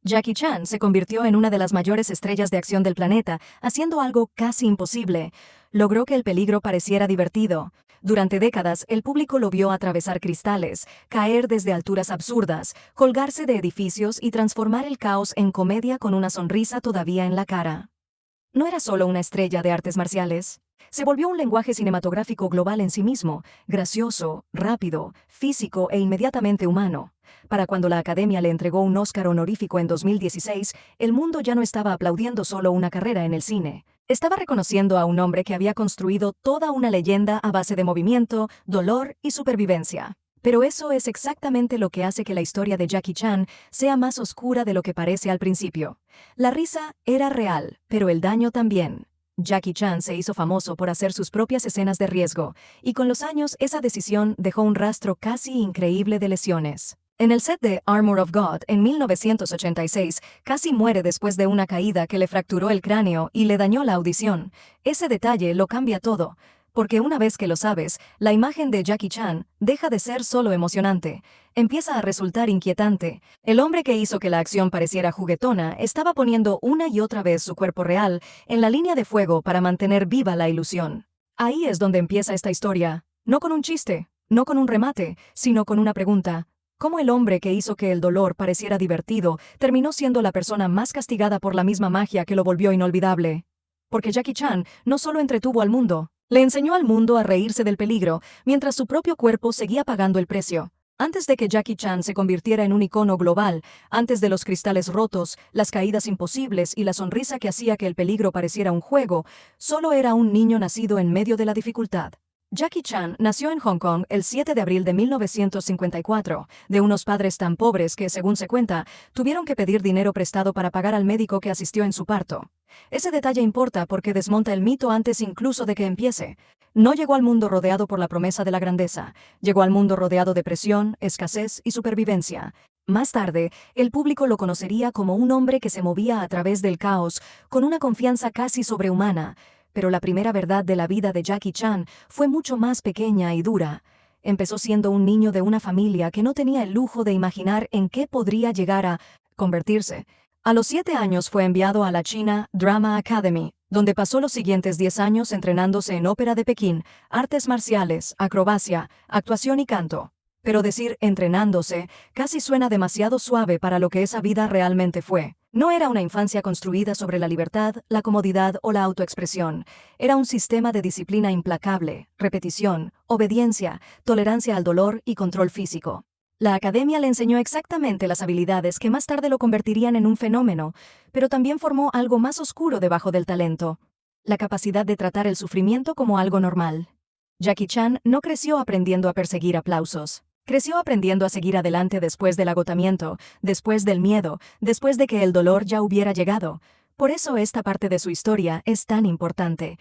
Jackie Chan se convirtió en una de las mayores estrellas de acción del planeta, haciendo algo casi imposible. Logró que el peligro pareciera divertido. Durante décadas, el público lo vio atravesar cristales, caer desde alturas absurdas, colgarse de edificios y transformar el caos en comedia con una sonrisa todavía en la cara. No era solo una estrella de artes marciales. Se volvió un lenguaje cinematográfico global en sí mismo, gracioso, rápido, físico e inmediatamente humano. Para cuando la Academia le entregó un Oscar honorífico en 2016, el mundo ya no estaba aplaudiendo solo una carrera en el cine. Estaba reconociendo a un hombre que había construido toda una leyenda a base de movimiento, dolor y supervivencia. Pero eso es exactamente lo que hace que la historia de Jackie Chan sea más oscura de lo que parece al principio. La risa era real, pero el daño también. Jackie Chan se hizo famoso por hacer sus propias escenas de riesgo, y con los años esa decisión dejó un rastro casi increíble de lesiones. En el set de Armor of God, en 1986, casi muere después de una caída que le fracturó el cráneo y le dañó la audición. Ese detalle lo cambia todo. Porque una vez que lo sabes, la imagen de Jackie Chan deja de ser solo emocionante, empieza a resultar inquietante. El hombre que hizo que la acción pareciera juguetona estaba poniendo una y otra vez su cuerpo real en la línea de fuego para mantener viva la ilusión. Ahí es donde empieza esta historia, no con un chiste, no con un remate, sino con una pregunta. ¿Cómo el hombre que hizo que el dolor pareciera divertido terminó siendo la persona más castigada por la misma magia que lo volvió inolvidable? Porque Jackie Chan no solo entretuvo al mundo, le enseñó al mundo a reírse del peligro, mientras su propio cuerpo seguía pagando el precio. Antes de que Jackie Chan se convirtiera en un icono global, antes de los cristales rotos, las caídas imposibles y la sonrisa que hacía que el peligro pareciera un juego, solo era un niño nacido en medio de la dificultad. Jackie Chan nació en Hong Kong el 7 de abril de 1954, de unos padres tan pobres que, según se cuenta, tuvieron que pedir dinero prestado para pagar al médico que asistió en su parto. Ese detalle importa porque desmonta el mito antes incluso de que empiece. No llegó al mundo rodeado por la promesa de la grandeza, llegó al mundo rodeado de presión, escasez y supervivencia. Más tarde, el público lo conocería como un hombre que se movía a través del caos, con una confianza casi sobrehumana. Pero la primera verdad de la vida de Jackie Chan fue mucho más pequeña y dura. Empezó siendo un niño de una familia que no tenía el lujo de imaginar en qué podría llegar a convertirse. A los 7 años fue enviado a la China Drama Academy, donde pasó los siguientes 10 años entrenándose en ópera de Pekín, artes marciales, acrobacia, actuación y canto. Pero decir entrenándose casi suena demasiado suave para lo que esa vida realmente fue. No era una infancia construida sobre la libertad, la comodidad o la autoexpresión. Era un sistema de disciplina implacable, repetición, obediencia, tolerancia al dolor y control físico. La academia le enseñó exactamente las habilidades que más tarde lo convertirían en un fenómeno, pero también formó algo más oscuro debajo del talento: la capacidad de tratar el sufrimiento como algo normal. Jackie Chan no creció aprendiendo a perseguir aplausos. Creció aprendiendo a seguir adelante después del agotamiento, después del miedo, después de que el dolor ya hubiera llegado. Por eso esta parte de su historia es tan importante.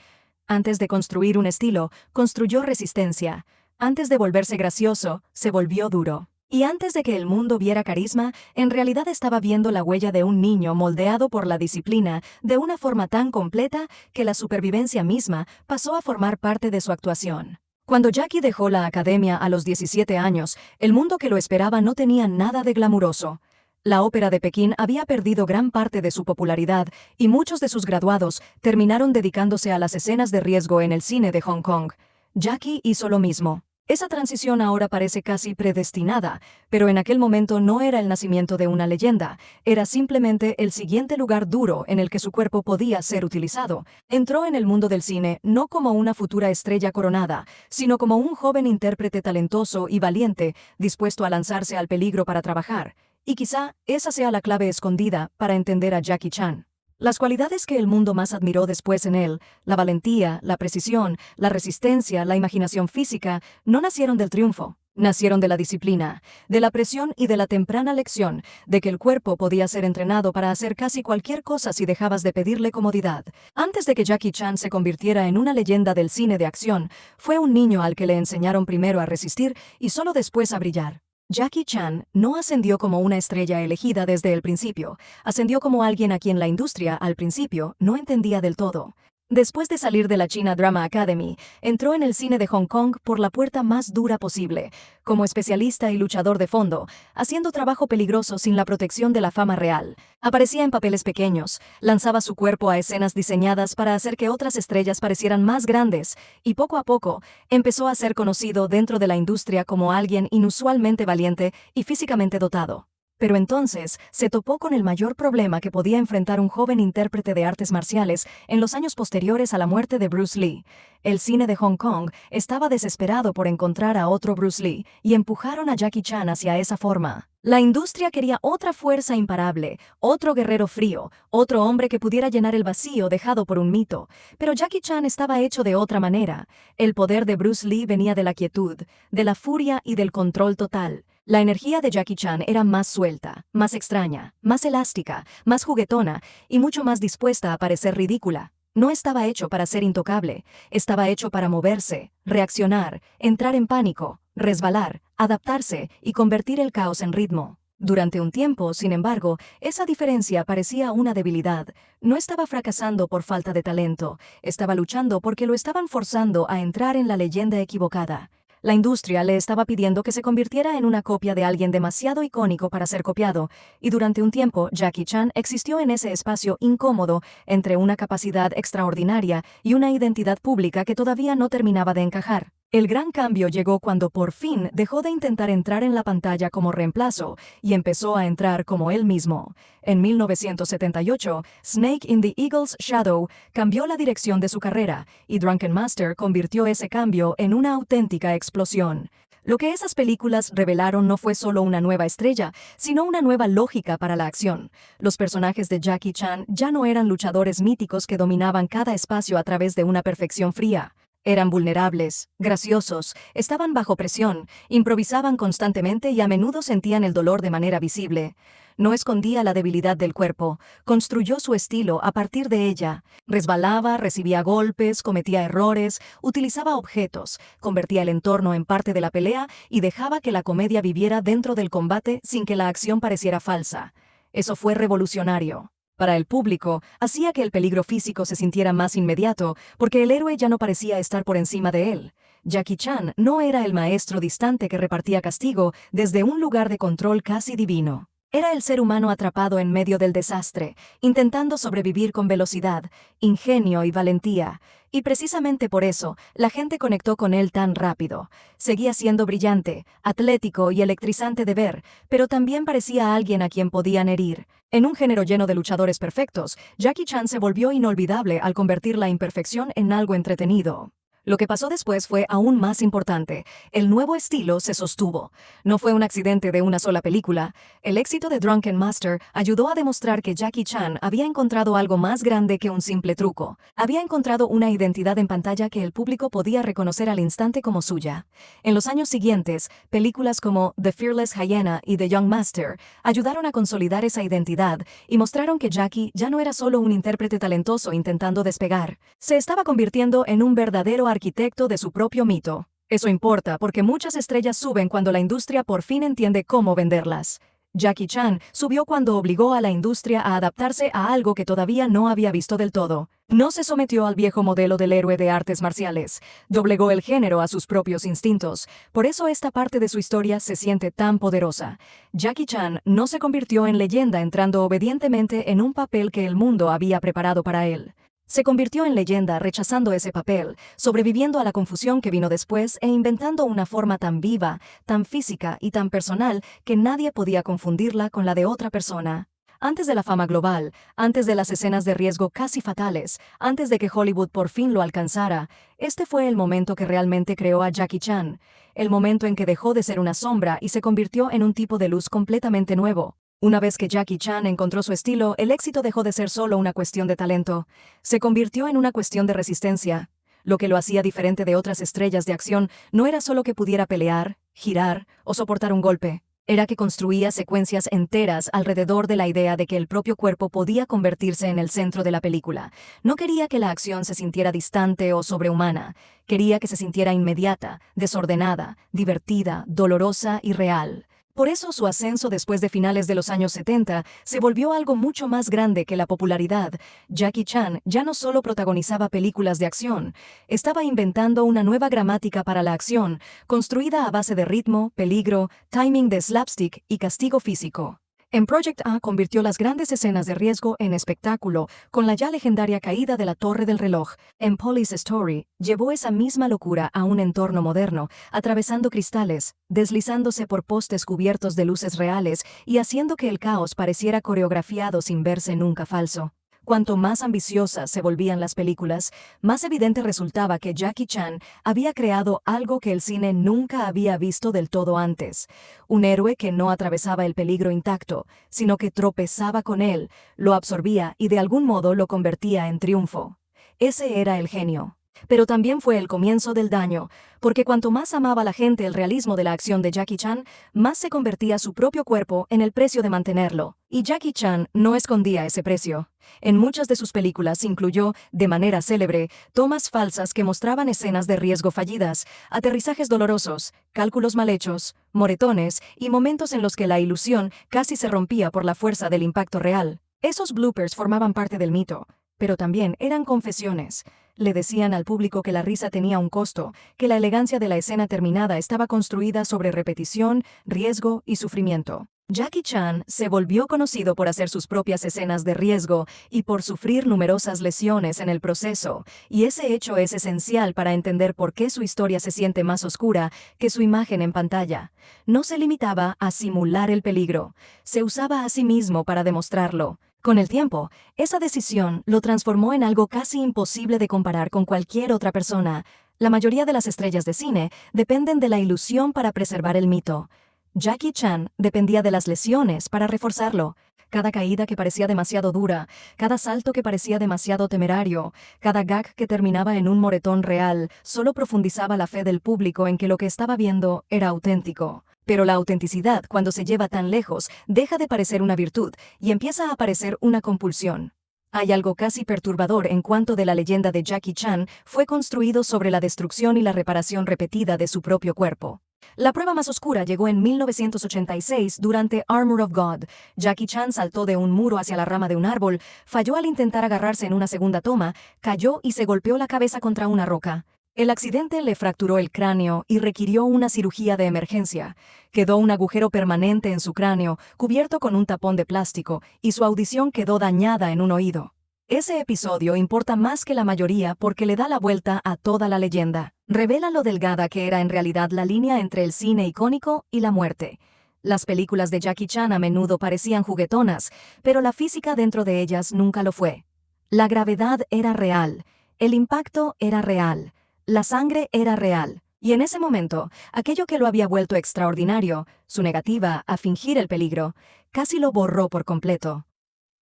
Antes de construir un estilo, construyó resistencia. Antes de volverse gracioso, se volvió duro. Y antes de que el mundo viera carisma, en realidad estaba viendo la huella de un niño moldeado por la disciplina de una forma tan completa que la supervivencia misma pasó a formar parte de su actuación. Cuando Jackie dejó la academia a los 17 años, el mundo que lo esperaba no tenía nada de glamuroso. La ópera de Pekín había perdido gran parte de su popularidad y muchos de sus graduados terminaron dedicándose a las escenas de riesgo en el cine de Hong Kong. Jackie hizo lo mismo. Esa transición ahora parece casi predestinada, pero en aquel momento no era el nacimiento de una leyenda, era simplemente el siguiente lugar duro en el que su cuerpo podía ser utilizado. Entró en el mundo del cine no como una futura estrella coronada, sino como un joven intérprete talentoso y valiente, dispuesto a lanzarse al peligro para trabajar. Y quizá esa sea la clave escondida para entender a Jackie Chan. Las cualidades que el mundo más admiró después en él, la valentía, la precisión, la resistencia, la imaginación física, no nacieron del triunfo. Nacieron de la disciplina, de la presión y de la temprana lección de que el cuerpo podía ser entrenado para hacer casi cualquier cosa si dejabas de pedirle comodidad. Antes de que Jackie Chan se convirtiera en una leyenda del cine de acción, fue un niño al que le enseñaron primero a resistir y solo después a brillar. Jackie Chan no ascendió como una estrella elegida desde el principio, ascendió como alguien a quien la industria, al principio, no entendía del todo. Después de salir de la China Drama Academy, entró en el cine de Hong Kong por la puerta más dura posible, como especialista y luchador de fondo, haciendo trabajo peligroso sin la protección de la fama real. Aparecía en papeles pequeños, lanzaba su cuerpo a escenas diseñadas para hacer que otras estrellas parecieran más grandes, y poco a poco empezó a ser conocido dentro de la industria como alguien inusualmente valiente y físicamente dotado. Pero entonces se topó con el mayor problema que podía enfrentar un joven intérprete de artes marciales en los años posteriores a la muerte de Bruce Lee. El cine de Hong Kong estaba desesperado por encontrar a otro Bruce Lee y empujaron a Jackie Chan hacia esa forma. La industria quería otra fuerza imparable, otro guerrero frío, otro hombre que pudiera llenar el vacío dejado por un mito. Pero Jackie Chan estaba hecho de otra manera. El poder de Bruce Lee venía de la quietud, de la furia y del control total. La energía de Jackie Chan era más suelta, más extraña, más elástica, más juguetona y mucho más dispuesta a parecer ridícula. No estaba hecho para ser intocable, estaba hecho para moverse, reaccionar, entrar en pánico, resbalar, adaptarse y convertir el caos en ritmo. Durante un tiempo, sin embargo, esa diferencia parecía una debilidad. No estaba fracasando por falta de talento, estaba luchando porque lo estaban forzando a entrar en la leyenda equivocada. La industria le estaba pidiendo que se convirtiera en una copia de alguien demasiado icónico para ser copiado, y durante un tiempo Jackie Chan existió en ese espacio incómodo entre una capacidad extraordinaria y una identidad pública que todavía no terminaba de encajar. El gran cambio llegó cuando por fin dejó de intentar entrar en la pantalla como reemplazo y empezó a entrar como él mismo. En 1978, Snake in the Eagle's Shadow cambió la dirección de su carrera y Drunken Master convirtió ese cambio en una auténtica explosión. Lo que esas películas revelaron no fue solo una nueva estrella, sino una nueva lógica para la acción. Los personajes de Jackie Chan ya no eran luchadores míticos que dominaban cada espacio a través de una perfección fría. Eran vulnerables, graciosos, estaban bajo presión, improvisaban constantemente y a menudo sentían el dolor de manera visible. No escondía la debilidad del cuerpo, construyó su estilo a partir de ella. Resbalaba, recibía golpes, cometía errores, utilizaba objetos, convertía el entorno en parte de la pelea y dejaba que la comedia viviera dentro del combate sin que la acción pareciera falsa. Eso fue revolucionario. Para el público, hacía que el peligro físico se sintiera más inmediato, porque el héroe ya no parecía estar por encima de él. Jackie Chan no era el maestro distante que repartía castigo desde un lugar de control casi divino. Era el ser humano atrapado en medio del desastre, intentando sobrevivir con velocidad, ingenio y valentía. Y precisamente por eso, la gente conectó con él tan rápido. Seguía siendo brillante, atlético y electrizante de ver, pero también parecía alguien a quien podían herir. En un género lleno de luchadores perfectos, Jackie Chan se volvió inolvidable al convertir la imperfección en algo entretenido. Lo que pasó después fue aún más importante. El nuevo estilo se sostuvo. No fue un accidente de una sola película. El éxito de Drunken Master ayudó a demostrar que Jackie Chan había encontrado algo más grande que un simple truco. Había encontrado una identidad en pantalla que el público podía reconocer al instante como suya. En los años siguientes, películas como The Fearless Hyena y The Young Master ayudaron a consolidar esa identidad y mostraron que Jackie ya no era solo un intérprete talentoso intentando despegar. Se estaba convirtiendo en un verdadero arquitecto de su propio mito. Eso importa porque muchas estrellas suben cuando la industria por fin entiende cómo venderlas. Jackie Chan subió cuando obligó a la industria a adaptarse a algo que todavía no había visto del todo. No se sometió al viejo modelo del héroe de artes marciales. Doblegó el género a sus propios instintos. Por eso esta parte de su historia se siente tan poderosa. Jackie Chan no se convirtió en leyenda entrando obedientemente en un papel que el mundo había preparado para él. Se convirtió en leyenda rechazando ese papel, sobreviviendo a la confusión que vino después e inventando una forma tan viva, tan física y tan personal que nadie podía confundirla con la de otra persona. Antes de la fama global, antes de las escenas de riesgo casi fatales, antes de que Hollywood por fin lo alcanzara, este fue el momento que realmente creó a Jackie Chan, el momento en que dejó de ser una sombra y se convirtió en un tipo de luz completamente nuevo. Una vez que Jackie Chan encontró su estilo, el éxito dejó de ser solo una cuestión de talento. Se convirtió en una cuestión de resistencia. Lo que lo hacía diferente de otras estrellas de acción no era solo que pudiera pelear, girar o soportar un golpe. Era que construía secuencias enteras alrededor de la idea de que el propio cuerpo podía convertirse en el centro de la película. No quería que la acción se sintiera distante o sobrehumana. Quería que se sintiera inmediata, desordenada, divertida, dolorosa y real. Por eso su ascenso después de finales de los años 70 se volvió algo mucho más grande que la popularidad. Jackie Chan ya no solo protagonizaba películas de acción, estaba inventando una nueva gramática para la acción, construida a base de ritmo, peligro, timing de slapstick y castigo físico. En Project A convirtió las grandes escenas de riesgo en espectáculo, con la ya legendaria caída de la Torre del Reloj. En Police Story, llevó esa misma locura a un entorno moderno, atravesando cristales, deslizándose por postes cubiertos de luces reales y haciendo que el caos pareciera coreografiado sin verse nunca falso. Cuanto más ambiciosas se volvían las películas, más evidente resultaba que Jackie Chan había creado algo que el cine nunca había visto del todo antes. Un héroe que no atravesaba el peligro intacto, sino que tropezaba con él, lo absorbía y de algún modo lo convertía en triunfo. Ese era el genio. Pero también fue el comienzo del daño, porque cuanto más amaba la gente el realismo de la acción de Jackie Chan, más se convertía su propio cuerpo en el precio de mantenerlo. Y Jackie Chan no escondía ese precio. En muchas de sus películas incluyó, de manera célebre, tomas falsas que mostraban escenas de riesgo fallidas, aterrizajes dolorosos, cálculos mal hechos, moretones y momentos en los que la ilusión casi se rompía por la fuerza del impacto real. Esos bloopers formaban parte del mito, pero también eran confesiones. Le decían al público que la risa tenía un costo, que la elegancia de la escena terminada estaba construida sobre repetición, riesgo y sufrimiento. Jackie Chan se volvió conocido por hacer sus propias escenas de riesgo y por sufrir numerosas lesiones en el proceso, y ese hecho es esencial para entender por qué su historia se siente más oscura que su imagen en pantalla. No se limitaba a simular el peligro, se usaba a sí mismo para demostrarlo. Con el tiempo, esa decisión lo transformó en algo casi imposible de comparar con cualquier otra persona. La mayoría de las estrellas de cine dependen de la ilusión para preservar el mito. Jackie Chan dependía de las lesiones para reforzarlo. Cada caída que parecía demasiado dura, cada salto que parecía demasiado temerario, cada gag que terminaba en un moretón real, solo profundizaba la fe del público en que lo que estaba viendo era auténtico. Pero la autenticidad, cuando se lleva tan lejos, deja de parecer una virtud y empieza a parecer una compulsión. Hay algo casi perturbador en cuanto de la leyenda de Jackie Chan fue construido sobre la destrucción y la reparación repetida de su propio cuerpo. La prueba más oscura llegó en 1986 durante Armor of God. Jackie Chan saltó de un muro hacia la rama de un árbol, falló al intentar agarrarse en una segunda toma, cayó y se golpeó la cabeza contra una roca. El accidente le fracturó el cráneo y requirió una cirugía de emergencia. Quedó un agujero permanente en su cráneo, cubierto con un tapón de plástico, y su audición quedó dañada en un oído. Ese episodio importa más que la mayoría porque le da la vuelta a toda la leyenda. Revela lo delgada que era en realidad la línea entre el cine icónico y la muerte. Las películas de Jackie Chan a menudo parecían juguetonas, pero la física dentro de ellas nunca lo fue. La gravedad era real, el impacto era real. La sangre era real, y en ese momento, aquello que lo había vuelto extraordinario, su negativa a fingir el peligro, casi lo borró por completo.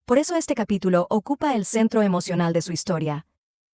Por eso este capítulo ocupa el centro emocional de su historia.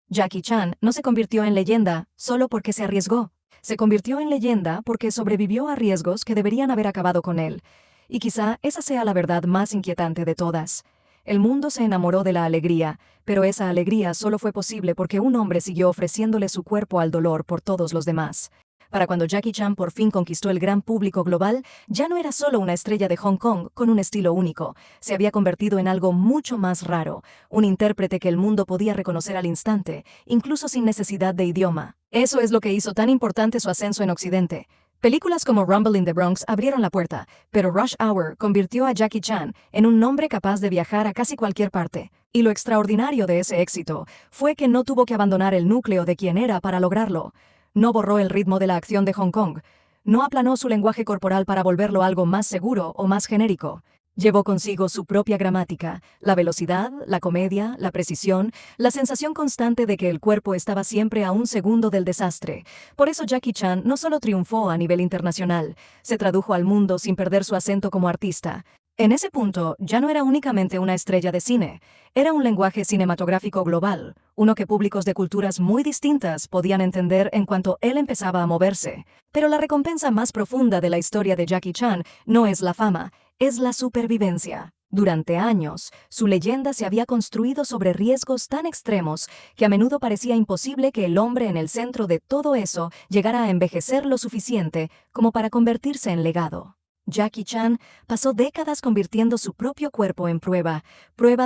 Jackie Chan no se convirtió en leyenda solo porque se arriesgó. Se convirtió en leyenda porque sobrevivió a riesgos que deberían haber acabado con él. Y quizá esa sea la verdad más inquietante de todas. El mundo se enamoró de la alegría, pero esa alegría solo fue posible porque un hombre siguió ofreciéndole su cuerpo al dolor por todos los demás. Para cuando Jackie Chan por fin conquistó el gran público global, ya no era solo una estrella de Hong Kong con un estilo único, se había convertido en algo mucho más raro, un intérprete que el mundo podía reconocer al instante, incluso sin necesidad de idioma. Eso es lo que hizo tan importante su ascenso en Occidente. Películas como Rumble in the Bronx abrieron la puerta, pero Rush Hour convirtió a Jackie Chan en un nombre capaz de viajar a casi cualquier parte. Y lo extraordinario de ese éxito fue que no tuvo que abandonar el núcleo de quien era para lograrlo. No borró el ritmo de la acción de Hong Kong. No aplanó su lenguaje corporal para volverlo algo más seguro o más genérico. Llevó consigo su propia gramática, la velocidad, la comedia, la precisión, la sensación constante de que el cuerpo estaba siempre a un segundo del desastre. Por eso Jackie Chan no solo triunfó a nivel internacional, se tradujo al mundo sin perder su acento como artista. En ese punto, ya no era únicamente una estrella de cine, era un lenguaje cinematográfico global, uno que públicos de culturas muy distintas podían entender en cuanto él empezaba a moverse. Pero la recompensa más profunda de la historia de Jackie Chan no es la fama, es la supervivencia. Durante años, su leyenda se había construido sobre riesgos tan extremos que a menudo parecía imposible que el hombre en el centro de todo eso llegara a envejecer lo suficiente como para convertirse en legado. Jackie Chan pasó décadas convirtiendo su propio cuerpo en prueba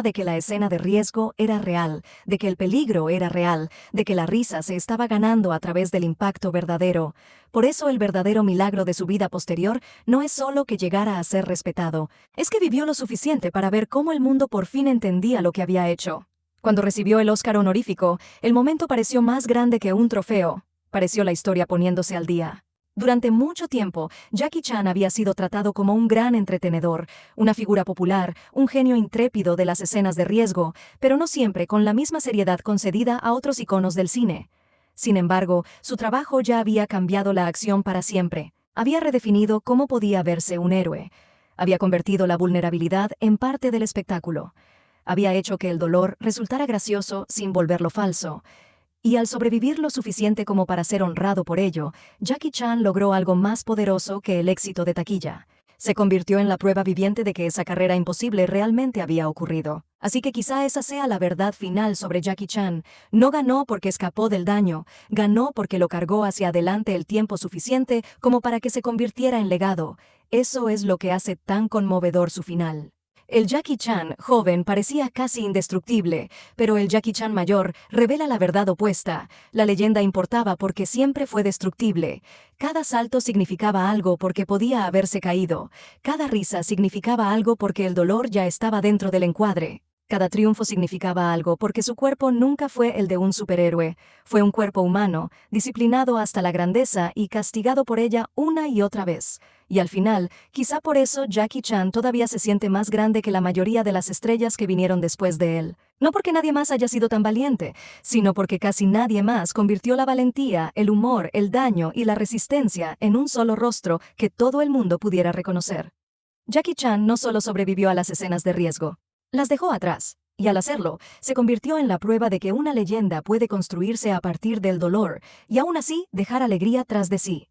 de que la escena de riesgo era real, de que el peligro era real, de que la risa se estaba ganando a través del impacto verdadero. Por eso el verdadero milagro de su vida posterior no es solo que llegara a ser respetado, es que vivió lo suficiente para ver cómo el mundo por fin entendía lo que había hecho. Cuando recibió el Oscar honorífico, el momento pareció más grande que un trofeo. Pareció la historia poniéndose al día. Durante mucho tiempo, Jackie Chan había sido tratado como un gran entretenedor, una figura popular, un genio intrépido de las escenas de riesgo, pero no siempre con la misma seriedad concedida a otros iconos del cine. Sin embargo, su trabajo ya había cambiado la acción para siempre. Había redefinido cómo podía verse un héroe. Había convertido la vulnerabilidad en parte del espectáculo. Había hecho que el dolor resultara gracioso sin volverlo falso. Y al sobrevivir lo suficiente como para ser honrado por ello, Jackie Chan logró algo más poderoso que el éxito de taquilla. Se convirtió en la prueba viviente de que esa carrera imposible realmente había ocurrido. Así que quizá esa sea la verdad final sobre Jackie Chan. No ganó porque escapó del daño, ganó porque lo cargó hacia adelante el tiempo suficiente como para que se convirtiera en legado. Eso es lo que hace tan conmovedor su final. El Jackie Chan joven parecía casi indestructible, pero el Jackie Chan mayor revela la verdad opuesta. La leyenda importaba porque siempre fue destructible. Cada salto significaba algo porque podía haberse caído. Cada risa significaba algo porque el dolor ya estaba dentro del encuadre. Cada triunfo significaba algo porque su cuerpo nunca fue el de un superhéroe. Fue un cuerpo humano, disciplinado hasta la grandeza y castigado por ella una y otra vez. Y al final, quizá por eso Jackie Chan todavía se siente más grande que la mayoría de las estrellas que vinieron después de él. No porque nadie más haya sido tan valiente, sino porque casi nadie más convirtió la valentía, el humor, el daño y la resistencia en un solo rostro que todo el mundo pudiera reconocer. Jackie Chan no solo sobrevivió a las escenas de riesgo, las dejó atrás. Y al hacerlo, se convirtió en la prueba de que una leyenda puede construirse a partir del dolor y aún así dejar alegría tras de sí.